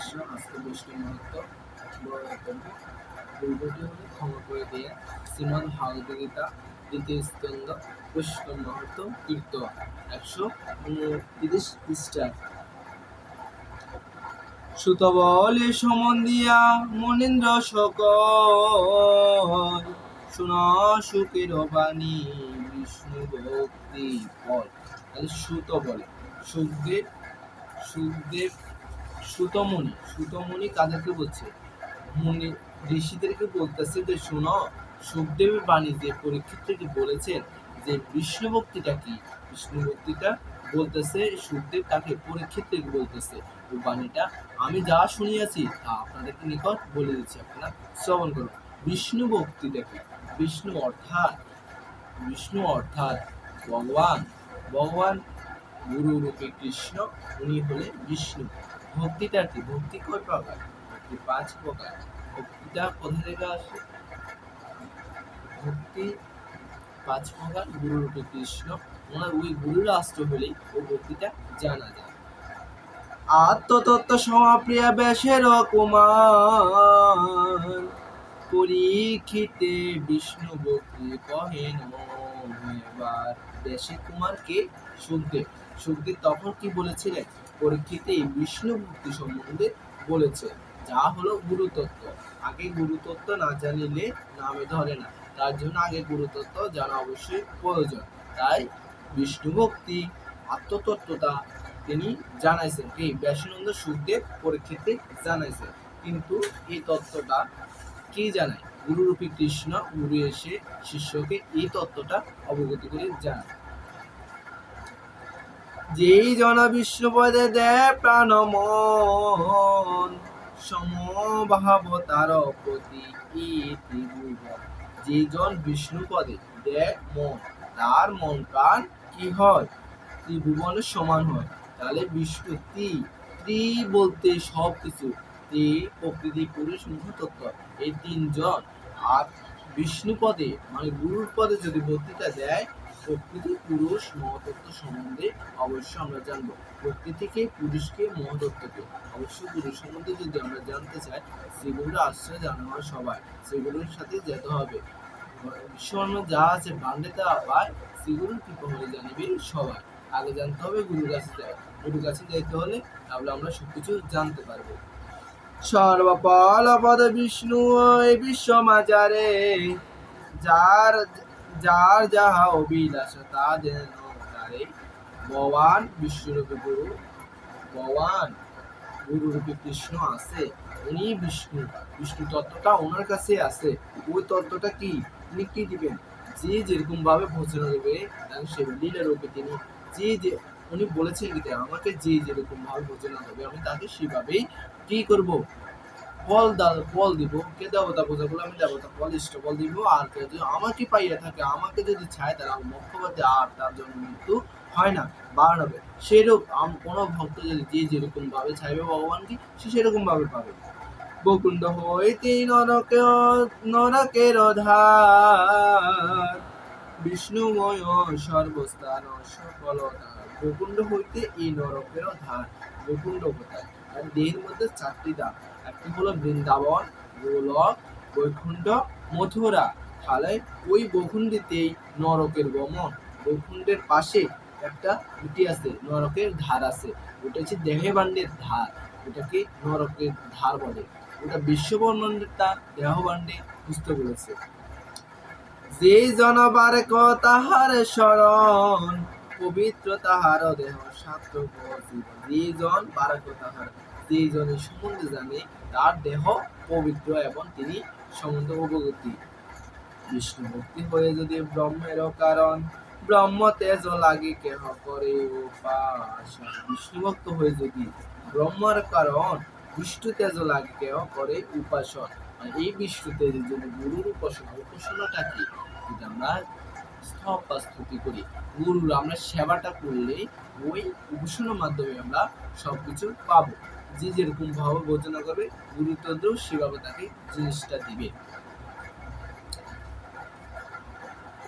কৃষ্ণ আজকে বৈষ্ণব মহত্ব পূর্বটি হলে ক্ষমা করে দিয়ে শ্রীমদ্ ভাগবত গীতা দ্বিতীয় স্কন্ধ বৈষ্ণব মহত্ব তীর্থ 129 পৃষ্ঠা। সুত বলে সমন দিয়া মনীন্দ্র সকল শুনা সুখের বাণী বিষ্ণু ভক্তি ফল। তাহলে সুত বলে সুখদেব সুখদেব সুতমণি কাদেরকে বলছে? মুনি ঋষিদেরকে বলতেছে যে শোনো, সুখদেবের বাণী যে পরীক্ষিতকে বলেছেন যে বিষ্ণু ভক্তিটা কি, বিষ্ণু ভক্তিটা বলতেছে সুখদেব তাকে পরীক্ষিতকে বলতেছে ওই বাণীটা আমি যা শুনিয়াছি তা আপনাদেরকে নিকট বলে দিচ্ছি, আপনারা শ্রবণ করুন। বিষ্ণু ভক্তিটা কি? বিষ্ণু অর্থাৎ ভগবান গুরু রূপে কৃষ্ণ, উনি হলেন বিষ্ণু। ভক্তিটা কি? ভক্তি কয় প্রকার? ভক্তি 5 প্রকার। ভক্তিটা কোথা থেকে আসে? ভক্তি 5 প্রকার। গুরু রূপে কৃষ্ণ, ওনার ওই গুরুর আশ্রয় হলেই ওই ভক্তিটা জানা যায়। আত্মতত্ত্ব সমাপ্রিয়া ব্যাসের কুমার পরীক্ষিতে বিষ্ণু ভক্তি কহেন। এবার ব্যাসের কুমারকে সুখদেব তখন কি বলেছিলেন? পরীক্ষিতে বিষ্ণু ভক্তি সম্বন্ধে বলেছে, যা হলো গুরুতত্ত্ব। আগে গুরুতত্ত্ব না জানিলে নামে ধরে না, তার জন্য আগে গুরুতত্ত্ব জানা অবশ্যই প্রয়োজন। তাই বিষ্ণু ভক্তি আত্মতত্ত্বটা তিনি জানাইছেন কি? ব্যাসানন্দ সুখদেব পরীক্ষিতে জানাইছেন। কিন্তু এই তত্ত্বটা কি জানায়? গুরুরূপী কৃষ্ণ, গুরু এসে শিষ্যকে এই তত্ত্বটা অবগত করে জানায়। যেই জন বিষ্ণুপদে দেয় প্রাণ মন সমভাব তার প্রতি ত্রিভুবন। যেই জন বিষ্ণুপদে দেয় মন, তার মন প্রাণ কি হয়? ত্রিভুবনের সমান হয়। তাহলে বিষ্ণু ত্রি বলতে সব কিছু, প্রকৃতি, পুরুষ, মহতত্ত্ব, এই 3 জন। আর বিষ্ণু পদে মানে গুরুর পদে যদি ভক্তিটা দেয়, প্রকৃতি, পুরুষ, মহতত্ত্ব সম্বন্ধে অবশ্যই আমরা জানবো। প্রকৃতিকে, পুরুষকে, মহতত্ত্বকে, অবশ্যই গুরু সম্বন্ধে যদি আমরা জানতে চাই, সেগুলোর আশ্রয় জানা হয় সবাই, সেগুলোর সাথে যেতে হবে। বিশ্বকর্মা যা আছে বান্ডে তা পায়, সেগুলোর কৃপা হলে জানিবে সবাই। আগে জানতে হবে গুরুর কাছে যেতে হলে, তাহলে আমরা সবকিছু জানতে পারবো। সর্বপদ বিষ্ণু এই বিশ্ব মাজারে, যার যাহা অভিলাষ তা যেন তারে। ভগবান বিষ্ণুরূপী গুরুরূপী কৃষ্ণ আছে, উনি বিষ্ণু তত্ত্বটা ওনার কাছে আছে। ওই তত্ত্বটা কি? তিনি কি দিবেন? যে যেরকম ভাবে ভোজন দেবে, সে লীলা রূপে তিনি উনি বলেছেন কি আমাকে যে যেরকম ভাবে ভোজন দেবে আমি তাকে সেভাবেই কি করব? ফল দিব। কে দেবতা পূজা করলে আমি দেবতা ফল ইষ্ট ফল দিব। আর কেউ যদি আমাকে পাইয়া থাকে, আমাকে যদি চায়, তাহলে আমি মোক্ষ পাতে আর তার জন্য মৃত্যু হয় না, বারণ হবে। সেরূপ কোন ভক্ত যদি যে যেরকম ভাবে চাইবে ভগবানকে, সে সেরকম ভাবে পাবে। বকুণ্ড হইতে নরকের ধার, বিষ্ণুময় সর্বস্থান সফলতা। বকুণ্ড হইতে এই নরকের ধার। বকুণ্ড কোথায়? আর দেহের মধ্যে 4টি দাঁত। একটি হলো বৃন্দাবন, গোলক, বৈকুণ্ঠ, মথুরা। তাহলে ওই বকুণ্ডিতেই নরকের গমন। বৈকুণ্ঠের পাশে একটা আছে, নরকের ধার আছে। ওটা হচ্ছে দেহবাণ্ডের ধার, ওটাকে নরকের ধার বলে। ওটা বিশ্বব্রহ্মাণ্ডেরটা দেহবাণ্ডে বুঝতে বলেছে। যে জনবার তাহার শরণ, পবিত্র তাহার দেহ সার্থক জীবন। যে জন বারক তাহার, যে জনের সম্বন্ধে জানে, তার দেহ পবিত্র এবং তিনি সম্বন্ধে অবগতি। বিষ্ণু ভক্তি হয়ে যদি ব্রহ্মের কারণ, ব্রহ্ম তেজ লাগে কেহ করে উপাসন। বিষ্ণু ভক্ত হয়ে যদি ব্রহ্মের কারণ, বিষ্ণু তেজ লাগে কেহ করে উপাসন। এই বিষ্ণু তেজের জন্য গুরুর উপাসনাটা কি? যদি আমরা স্তব বা স্তুতি করি, গুরুর আমরা সেবাটা করলে ওই উপাসনার মাধ্যমে আমরা সবকিছু পাবো। যে যেরকম ভাবে ভোজনা করবে, গুরু তন্ত্র সেভাবে তাকে জিনিসটা দিবে।